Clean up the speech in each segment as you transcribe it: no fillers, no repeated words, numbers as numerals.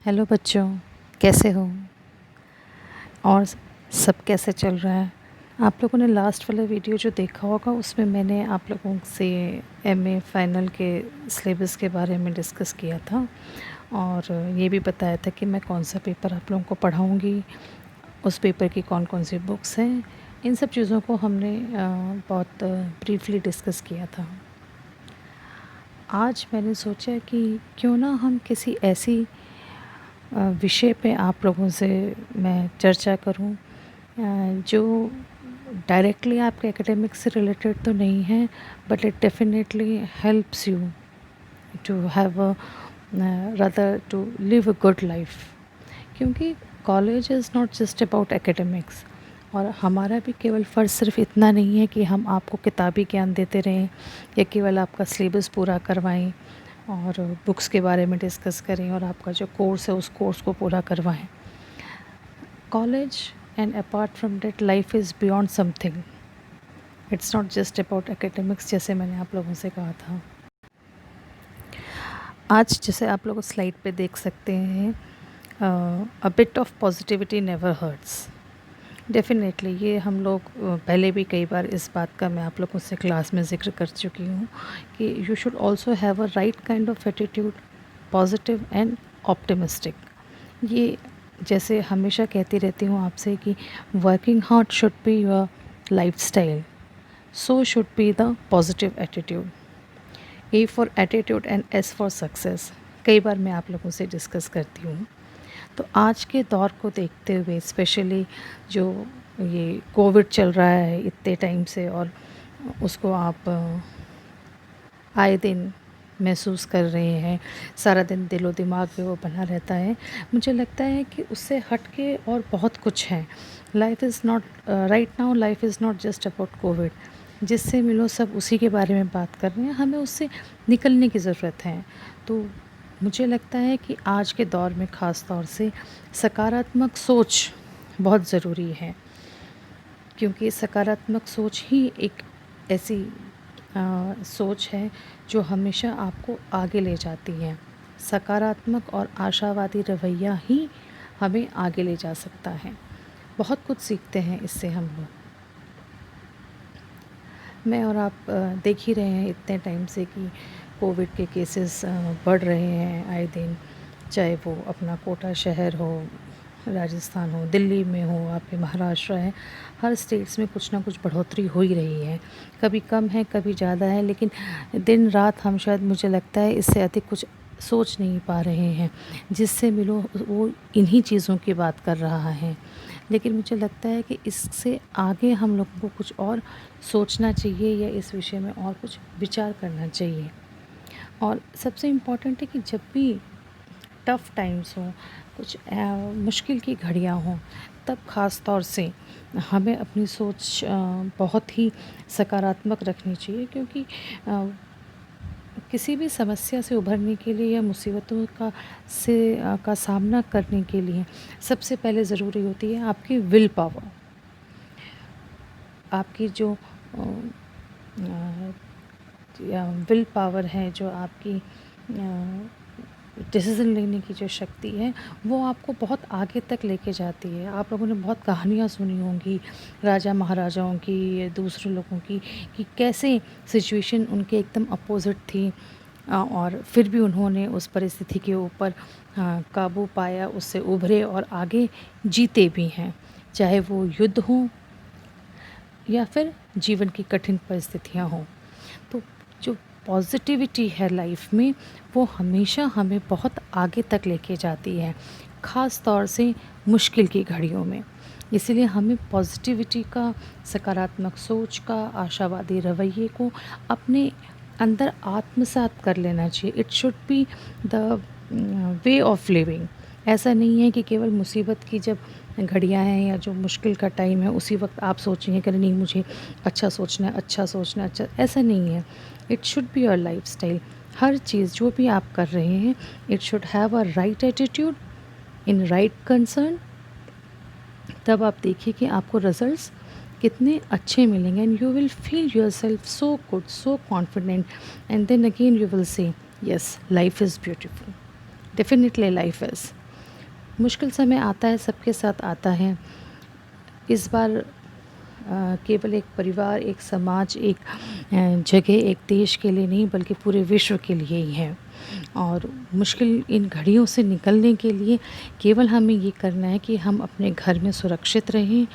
Hello बच्चों, कैसे हो? और सब कैसे चल रहा है? आप लोगों ने लास्ट वाला वीडियो जो देखा होगा उसमें मैंने आप लोगों से एमए फाइनल के सिलेबस के बारे में डिस्कस किया था और ये भी बताया था कि मैं कौन सा पेपर आप लोगों को पढ़ाऊँगी, उस पेपर की कौन कौन सी बुक्स हैं। इन सब चीज़ों को हमने बहुत ब्रीफली डिस्कस किया था। आज मैंने सोचा कि क्यों ना हम किसी ऐसी विषय पे आप लोगों से मैं चर्चा करूं जो डायरेक्टली आपके एकेडमिक्स से रिलेटेड तो नहीं है, but it definitely helps you to have a rather to live a good life. क्योंकि college is not just about academics, और हमारा भी केवल फ़र्ज़ सिर्फ इतना नहीं है कि हम आपको किताबी ज्ञान देते रहें या केवल आपका सिलेबस पूरा करवाएं और बुक्स के बारे में डिस्कस करें और आपका जो कोर्स है उस कोर्स को पूरा करवाएं। College and apart from that life is beyond something. It's not just about academics, जैसे मैंने आप लोगों से कहा था। आज जैसे आप लोग स्लाइड पे देख सकते हैं, a bit of positivity never hurts. Definitely ये हम लोग पहले भी कई बार इस बात का मैं आप लोगों से क्लास में ज़िक्र कर चुकी हूँ कि you should also have a right kind of attitude, positive and optimistic. ये जैसे हमेशा कहती रहती हूँ आपसे कि working hard should be your lifestyle, so should be the positive attitude. A for attitude and S for success, कई बार मैं आप लोगों से डिस्कस करती हूँ। तो आज के दौर को देखते हुए, स्पेशली जो ये कोविड चल रहा है इतने टाइम से, और उसको आप आए दिन महसूस कर रहे हैं, सारा दिन दिलो दिमाग में वो बना रहता है। मुझे लगता है कि उससे हट के और बहुत कुछ है। Life is not right now, life is not just about Covid. जिससे मिलो सब उसी के बारे में बात कर रहे हैं, हमें उससे निकलने की ज़रूरत है। तो मुझे लगता है कि आज के दौर में ख़ास तौर से सकारात्मक सोच बहुत ज़रूरी है, क्योंकि सकारात्मक सोच ही एक ऐसी सोच है जो हमेशा आपको आगे ले जाती है। सकारात्मक और आशावादी रवैया ही हमें आगे ले जा सकता है। बहुत कुछ सीखते हैं इससे हम लोग। मैं और आप देख ही रहे हैं इतने टाइम से कि कोविड के केसेस बढ़ रहे हैं आए दिन, चाहे वो अपना कोटा शहर हो, राजस्थान हो, दिल्ली में हो, आपके महाराष्ट्र है। हर स्टेट्स में कुछ ना कुछ बढ़ोतरी हो ही रही है। कभी कम है, कभी ज़्यादा है, लेकिन दिन रात हम शायद, मुझे लगता है, इससे अधिक कुछ सोच नहीं पा रहे हैं। जिससे मिलो वो इन्हीं चीज़ों की बात कर रहा है। लेकिन मुझे लगता है कि इससे आगे हम लोगों को कुछ और सोचना चाहिए या इस विषय में और कुछ विचार करना चाहिए। और सबसे इम्पॉर्टेंट है कि जब भी टफ़ टाइम्स हों, कुछ मुश्किल की घड़ियाँ हों, तब ख़ास तौर से हमें अपनी सोच बहुत ही सकारात्मक रखनी चाहिए। क्योंकि किसी भी समस्या से उभरने के लिए या मुसीबतों का सामना करने के लिए सबसे पहले ज़रूरी होती है आपकी विल पावर। आपकी जो विल पावर है, जो आपकी डिसीज़न लेने की जो शक्ति है, वो आपको बहुत आगे तक लेके जाती है। आप लोगों ने बहुत कहानियाँ सुनी होंगी राजा महाराजाओं की या दूसरे लोगों की, कि कैसे सिचुएशन उनके एकदम अपोज़िट थी, और फिर भी उन्होंने उस परिस्थिति के ऊपर काबू पाया, उससे उभरे और आगे जीते भी हैं। चाहे वो युद्ध हो या फिर जीवन की कठिन परिस्थितियाँ हों। तो जो पॉजिटिविटी है लाइफ में, वो हमेशा हमें बहुत आगे तक लेके जाती है, ख़ास तौर से मुश्किल की घड़ियों में। इसीलिए हमें पॉजिटिविटी का, सकारात्मक सोच का, आशावादी रवैये को अपने अंदर आत्मसात कर लेना चाहिए। It should be the way of living. ऐसा नहीं है कि केवल मुसीबत की जब घड़ियाँ हैं या जो मुश्किल का टाइम है उसी वक्त आप सोचेंगे कि नहीं मुझे अच्छा सोचना है, अच्छा सोचना है, अच्छा। ऐसा नहीं है। It should be your lifestyle. हर चीज़ जो भी आप कर रहे हैं, it should have a right attitude in right concern. तब आप देखिए कि आपको रिजल्ट्स कितने अच्छे मिलेंगे, and you will feel yourself so good, so confident, and then again you will say yes, life is beautiful. Definitely life is. मुश्किल समय आता है, सबके साथ आता है। इस बार केवल एक परिवार, एक समाज, एक जगह, एक देश के लिए नहीं बल्कि पूरे विश्व के लिए ही है। और मुश्किल इन घड़ियों से निकलने के लिए केवल हमें ये करना है कि हम अपने घर में सुरक्षित रहें,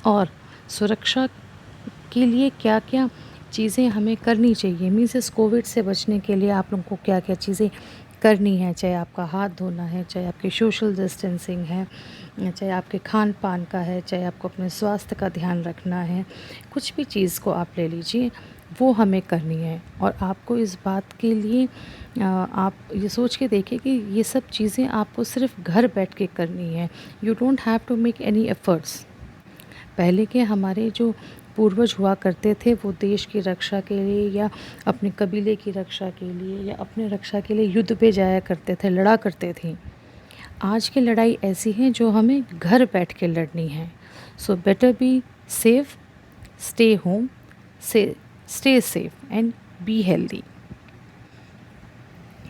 और सुरक्षा के लिए क्या-क्या चीज़ें हमें करनी चाहिए, मीन्स इस कोविड से बचने के लिए आप लोगों को क्या-क्या चीज़ें करनी है, चाहे आपका हाथ धोना है, चाहे आपकी सोशल डिस्टेंसिंग है, चाहे आपके खान-पान का है, चाहे आपको अपने स्वास्थ्य का ध्यान रखना है, कुछ भी चीज़ को आप ले लीजिए, वो हमें करनी है। और आपको इस बात के लिए आप ये सोच के देखिए कि ये सब चीज़ें आपको सिर्फ़ घर बैठ के करनी है। You don't have to make any efforts. पहले के हमारे जो पूर्वज हुआ करते थे, वो देश की रक्षा के लिए या अपने कबीले की रक्षा के लिए या अपने रक्षा के लिए युद्ध पे जाया करते थे, लड़ा करते थे। आज की लड़ाई ऐसी है जो हमें घर बैठ के लड़नी है। So better be safe, stay home, say stay safe and be healthy.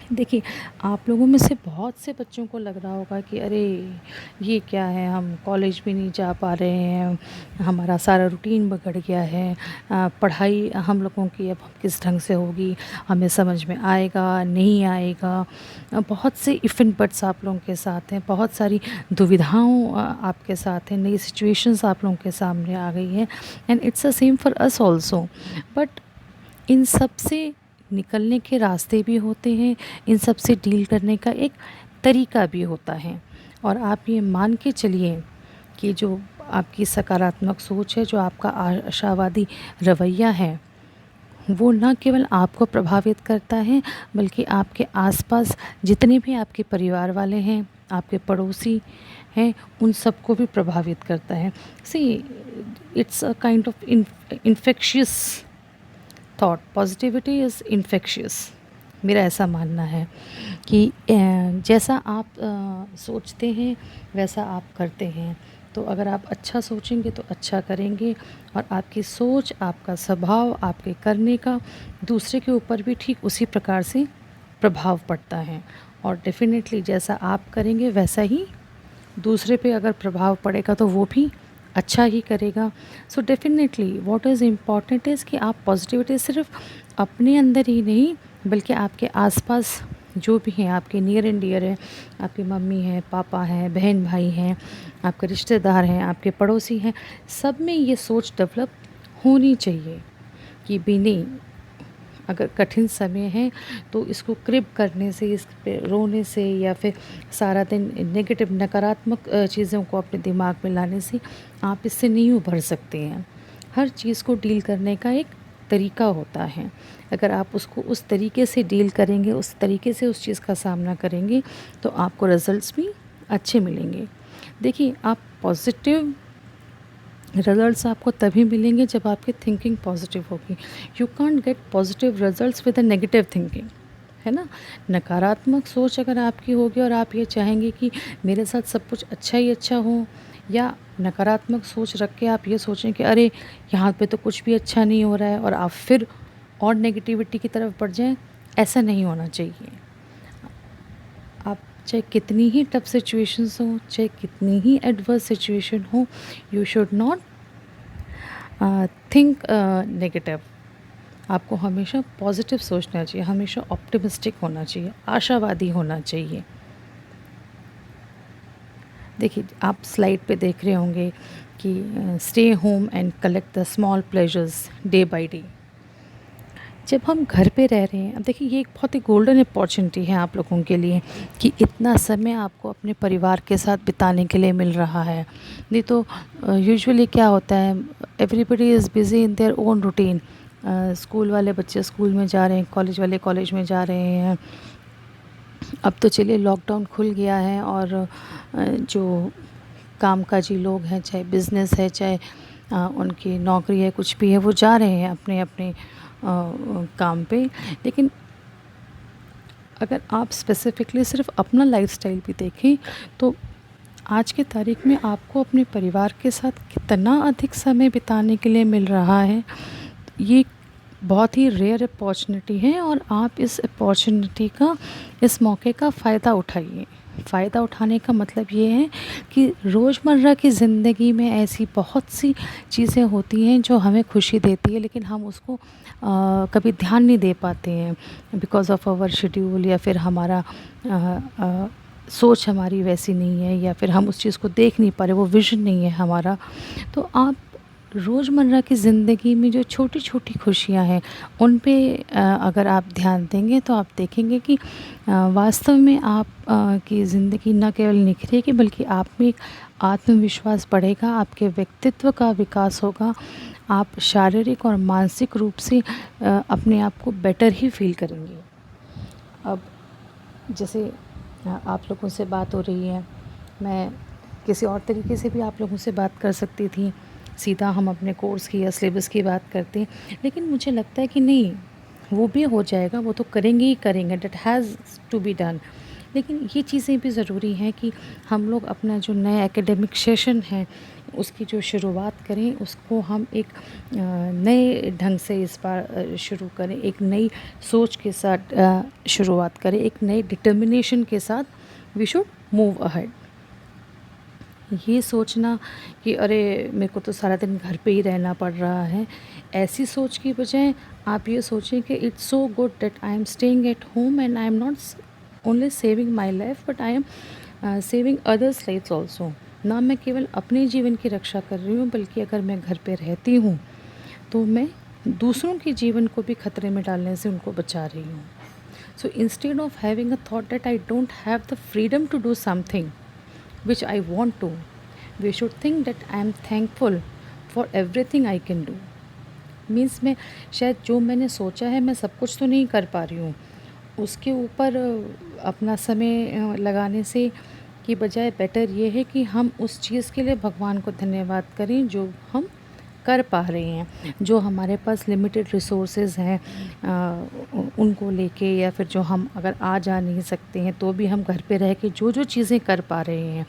देखिए, आप लोगों में से बहुत से बच्चों को लग रहा होगा कि अरे ये क्या है, हम कॉलेज भी नहीं जा पा रहे हैं, हमारा सारा रूटीन बिगड़ गया है, पढ़ाई हम लोगों की अब किस ढंग से होगी, हमें समझ में आएगा नहीं आएगा। बहुत से इफ़ एंड बट्स आप लोगों के साथ हैं, बहुत सारी दुविधाओं आपके साथ हैं, नई सिचुएशंस आप लोगों के सामने आ गई हैं, and it's the same for us also. But in सब से निकलने के रास्ते भी होते हैं, इन सब से डील करने का एक तरीका भी होता है। और आप ये मान के चलिए कि जो आपकी सकारात्मक सोच है, जो आपका आशावादी रवैया है, वो न केवल आपको प्रभावित करता है बल्कि आपके आसपास जितने भी आपके परिवार वाले हैं, आपके पड़ोसी हैं, उन सबको भी प्रभावित करता है। See, it's a kind of infectious thought, positivity is infectious. मेरा ऐसा मानना है कि जैसा आप सोचते हैं वैसा आप करते हैं। तो अगर आप अच्छा सोचेंगे तो अच्छा करेंगे, और आपकी सोच, आपका स्वभाव, आपके करने का दूसरे के ऊपर भी ठीक उसी प्रकार से प्रभाव पड़ता है। और डेफ़िनेटली जैसा आप करेंगे वैसा ही दूसरे पे अगर प्रभाव पड़ेगा तो वो भी अच्छा ही करेगा। So definitely what is important is कि आप पॉजिटिविटी सिर्फ अपने अंदर ही नहीं बल्कि आपके आसपास जो भी हैं, आपके नियर एंड डियर हैं, आपकी मम्मी हैं, पापा हैं, बहन भाई हैं, आपके रिश्तेदार हैं, आपके पड़ोसी हैं, सब में ये सोच डेवलप होनी चाहिए कि भी नहीं, अगर कठिन समय है तो इसको क्रिब करने से, इस पे रोने से या फिर सारा दिन नेगेटिव नकारात्मक चीज़ों को अपने दिमाग में लाने से आप इससे नहीं उभर सकते हैं। हर चीज़ को डील करने का एक तरीका होता है। अगर आप उसको उस तरीके से डील करेंगे, उस तरीके से उस चीज़ का सामना करेंगे तो आपको रिज़ल्ट्स भी अच्छे मिलेंगे। देखिए, आप पॉजिटिव रिज़ल्ट्स आपको तभी मिलेंगे जब आपकी थिंकिंग पॉजिटिव होगी। You can't get positive results with a negative thinking, है ना? नकारात्मक सोच अगर आपकी होगी और आप ये चाहेंगे कि मेरे साथ सब कुछ अच्छा ही अच्छा हो, या नकारात्मक सोच रख के आप ये सोचें कि अरे यहाँ पे तो कुछ भी अच्छा नहीं हो रहा है, और आप फिर और नेगेटिविटी की तरफ बढ़ जाएँ, ऐसा नहीं होना चाहिए। आप चाहे कितनी ही टफ सिचुएशंस हो, चाहे कितनी ही एडवर्स सिचुएशन हो, you should not think negative. आपको हमेशा पॉजिटिव सोचना चाहिए, हमेशा ऑप्टिमिस्टिक होना चाहिए, आशावादी होना चाहिए। देखिए, आप स्लाइड पे देख रहे होंगे कि stay home and collect the small pleasures day by day. जब हम घर पे रह रहे हैं, अब देखिए ये एक बहुत ही गोल्डन अपॉर्चुनिटी है आप लोगों के लिए कि इतना समय आपको अपने परिवार के साथ बिताने के लिए मिल रहा है। नहीं तो यूजुअली क्या होता है, everybody is busy in their own routine. School वाले बच्चे स्कूल में जा रहे हैं, कॉलेज वाले कॉलेज में जा रहे हैं। अब तो चलिए लॉकडाउन खुल गया है, और जो कामकाजी लोग हैं, चाहे बिज़नेस है, चाहे उनकी नौकरी है, कुछ भी है, वो जा रहे हैं अपने अपने काम पे। लेकिन अगर आप स्पेसिफ़िकली सिर्फ अपना लाइफ़स्टाइल भी देखें तो आज की तारीख में आपको अपने परिवार के साथ कितना अधिक समय बिताने के लिए मिल रहा है, ये बहुत ही रेयर अपॉर्चुनिटी है, और आप इस अपॉर्चुनिटी का, इस मौके का फ़ायदा उठाइए। फ़ायदा उठाने का मतलब ये है कि रोज़मर्रा की ज़िंदगी में ऐसी बहुत सी चीज़ें होती हैं जो हमें खुशी देती है, लेकिन हम उसको कभी ध्यान नहीं दे पाते हैं बिकॉज़ ऑफ़ आवर शेड्यूल, या फिर हमारा सोच हमारी वैसी नहीं है, या फिर हम उस चीज़ को देख नहीं पा रहे, वो विज़न नहीं है हमारा। तो आप रोज़मर्रा की ज़िंदगी में जो छोटी-छोटी खुशियाँ हैं, उन पे अगर आप ध्यान देंगे तो आप देखेंगे कि वास्तव में आप की ज़िंदगी ना केवल निखरेगी, बल्कि आप में एक आत्मविश्वास बढ़ेगा, आपके व्यक्तित्व का विकास होगा, आप शारीरिक और मानसिक रूप से अपने आप को बेटर ही फ़ील करेंगे। अब जैसे आप लोगों से बात हो रही है, मैं किसी और तरीके से भी आप लोगों से बात कर सकती थी, सीधा हम अपने कोर्स की या सिलेबस की बात करते हैं, लेकिन मुझे लगता है कि नहीं, वो भी हो जाएगा, वो तो करेंगे ही करेंगे, that has to be done. लेकिन ये चीज़ें भी ज़रूरी हैं कि हम लोग अपना जो नया एकेडमिक सेशन है, उसकी जो शुरुआत करें, उसको हम एक नए ढंग से इस बार शुरू करें, एक नई सोच के साथ शुरुआत करें, एक नए डिटर्मिनेशन के साथ वी शुड मूव अहेड। ये सोचना कि अरे मेरे को तो सारा दिन घर पे ही रहना पड़ रहा है, ऐसी सोच की बजाय आप ये सोचें कि it's so good that I am staying at home and I am not only saving my life, but I am saving others lives also. ना मैं केवल अपने जीवन की रक्षा कर रही हूँ, बल्कि अगर मैं घर पे रहती हूँ तो मैं दूसरों के जीवन को भी खतरे में डालने से उनको बचा रही हूँ। So instead of having a thought that I don't have the freedom to do something which I want to, we should think that I am thankful for everything I can do. Means मैं शायद जो मैंने सोचा है मैं सब कुछ तो नहीं कर पा रही हूँ, उसके ऊपर अपना समय लगाने से की बजाय बेटर ये है कि हम उस चीज़ के लिए भगवान को धन्यवाद करें जो हम कर पा रहे हैं, जो हमारे पास लिमिटेड रिसोर्सेज हैं उनको लेके, या फिर जो हम अगर आ जा नहीं सकते हैं तो भी हम घर पे रह के जो जो चीज़ें कर पा रहे हैं,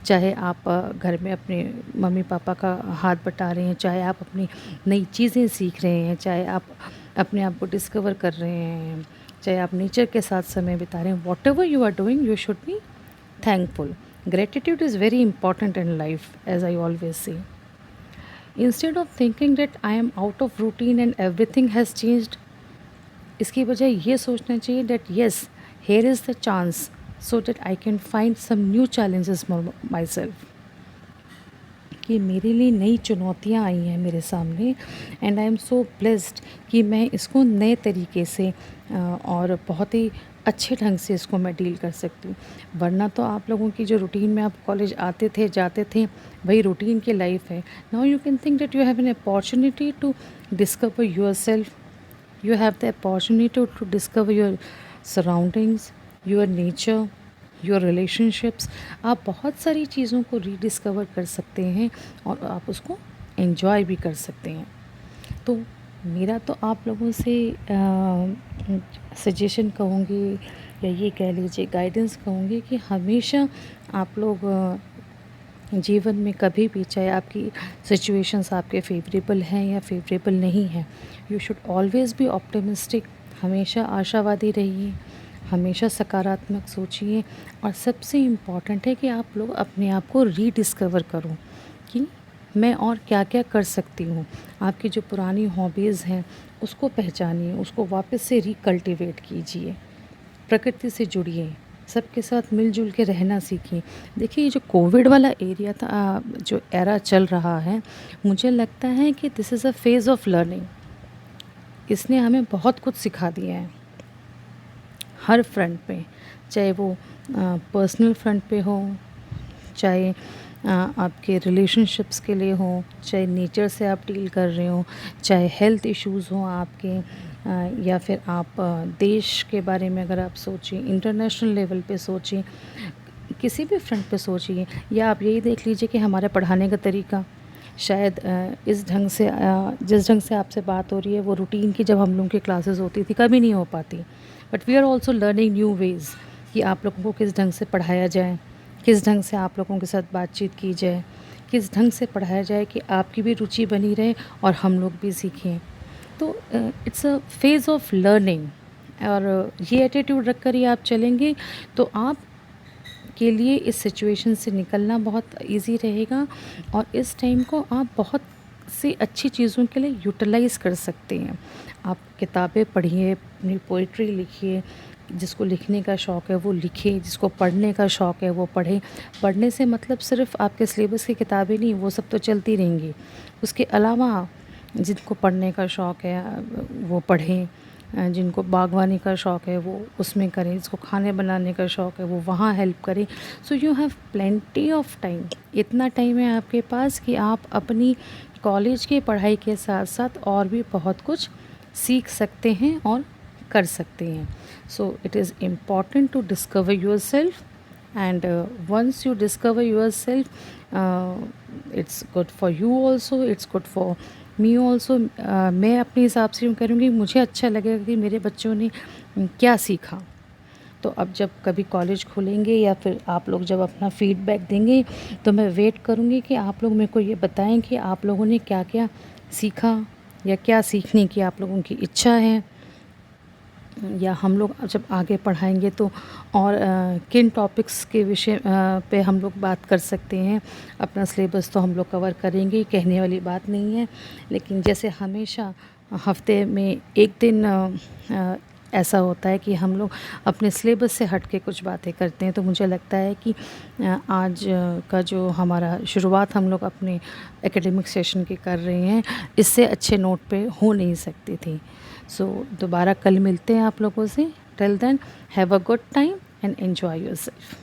चाहे आप घर में अपने मम्मी पापा का हाथ बटा रहे हैं, चाहे आप अपनी नई चीज़ें सीख रहे हैं, चाहे आप अपने आप को डिस्कवर कर रहे हैं, चाहे आप नेचर के साथ समय बिता रहे हैं, whatever you are doing you should be thankful. Gratitude is very important in life, as I always say. Instead of thinking that I am out of routine and everything has changed, इसकी बजाय ये सोचना चाहिए that yes, here is the chance so that I can find some new challenges for myself. कि मेरे लिए नई चुनौतियाँ आई हैं मेरे सामने, and I am so blessed कि मैं इसको नए तरीके से और बहुत ही अच्छे ढंग से इसको मैं डील कर सकती हूँ। वरना तो आप लोगों की जो रूटीन में आप कॉलेज आते थे जाते थे, वही रूटीन की लाइफ है। Now you can think that you have an opportunity to discover yourself, you have the opportunity to discover your surroundings, your nature, your relationships. आप बहुत सारी चीज़ों को रीडिस्कवर कर सकते हैं और आप उसको एंजॉय भी कर सकते हैं। तो मेरा तो आप लोगों से सजेशन कहूँगी, या ये कह लीजिए गाइडेंस कहूँगी, कि हमेशा आप लोग जीवन में कभी भी, चाहे आपकी सिचुएशंस आपके फेवरेबल हैं या फेवरेबल नहीं हैं, you should always be optimistic. हमेशा आशावादी रहिए, हमेशा सकारात्मक सोचिए, और सबसे इम्पॉर्टेंट है कि आप लोग अपने आप को रीडिस्कवर करो कि मैं और क्या क्या कर सकती हूँ। आपकी जो पुरानी हॉबीज़ हैं उसको पहचानिए, उसको वापस से रिकल्टिवेट कीजिए, प्रकृति से जुड़िए, सबके साथ मिलजुल के रहना सीखिए। देखिए, ये जो कोविड वाला एरिया था, जो एरा चल रहा है, मुझे लगता है कि this is a phase of learning. इसने हमें बहुत कुछ सिखा दिया है हर फ्रंट पे, चाहे वो पर्सनल फ्रंट पे हो, चाहे आपके रिलेशनशिप्स के लिए हो, चाहे नेचर से आप डील कर रहे हो, चाहे हेल्थ इश्यूज़ हों आपके, या फिर आप देश के बारे में अगर आप सोचिए, इंटरनेशनल लेवल पे सोचिए, किसी भी फ्रंट पे सोचिए, या आप यही देख लीजिए कि हमारे पढ़ाने का तरीका शायद इस ढंग से जिस ढंग से आपसे बात हो रही है, वो रूटीन की जब हम लोगों की क्लासेस होती थी कभी नहीं हो पाती। But we are also learning new ways कि आप लोगों को किस ढंग से पढ़ाया जाए, किस ढंग से आप लोगों के साथ बातचीत की जाए, किस ढंग से पढ़ाया जाए कि आपकी भी रुचि बनी रहे और हम लोग भी सीखें। तो it's a phase of learning, और ये एटीट्यूड रख कर ही आप चलेंगे तो आप आपके लिए इस सिचुएशन से निकलना बहुत ईज़ी रहेगा और इस टाइम को आप बहुत सी अच्छी चीज़ों के लिए यूटिलाइज़ कर सकते हैं। आप किताबें पढ़िए, अपनी पोइट्री लिखिए, जिसको लिखने का शौक़ है वो लिखे, जिसको पढ़ने का शौक़ है वो पढ़े। पढ़ने से मतलब सिर्फ़ आपके सिलेबस की किताबें नहीं, वो सब तो चलती रहेंगी। उसके अलावा जिनको पढ़ने का शौक़ है वो पढ़ें, जिनको बागवानी का शौक़ है वो उसमें करें, जिसको खाने बनाने का शौक़ है वो वहाँ हेल्प करें। So you have plenty of time. इतना टाइम है आपके पास कि आप अपनी कॉलेज की पढ़ाई के साथ साथ और भी बहुत कुछ सीख सकते हैं और कर सकते हैं। So it is important to discover yourself, and once you discover yourself, it's good for you also, it's good for me also। मैं अपने हिसाब से यूँ करूँगी, मुझे अच्छा लगेगा कि मेरे बच्चों ने क्या सीखा। तो अब जब कभी कॉलेज खुलेंगे या फिर आप लोग जब अपना फीडबैक देंगे तो मैं वेट करूँगी कि आप लोग मेरे को ये बताएं कि आप लोगों ने क्या क्या सीखा या क्या सीखने की आप लोगों की इच्छा है, या हम लोग जब आगे पढ़ाएंगे तो और किन टॉपिक्स के विषय पे हम लोग बात कर सकते हैं। अपना सिलेबस तो हम लोग कवर करेंगे, कहने वाली बात नहीं है, लेकिन जैसे हमेशा हफ्ते में एक दिन ऐसा होता है कि हम लोग अपने सिलेबस से हट के कुछ बातें करते हैं। तो मुझे लगता है कि आज का जो हमारा शुरुआत हम लोग अपने एकेडमिक सेशन की कर रहे हैं, इससे अच्छे नोट पे हो नहीं सकती थी। सो दोबारा कल मिलते हैं आप लोगों से। Till then have a good time and enjoy yourself.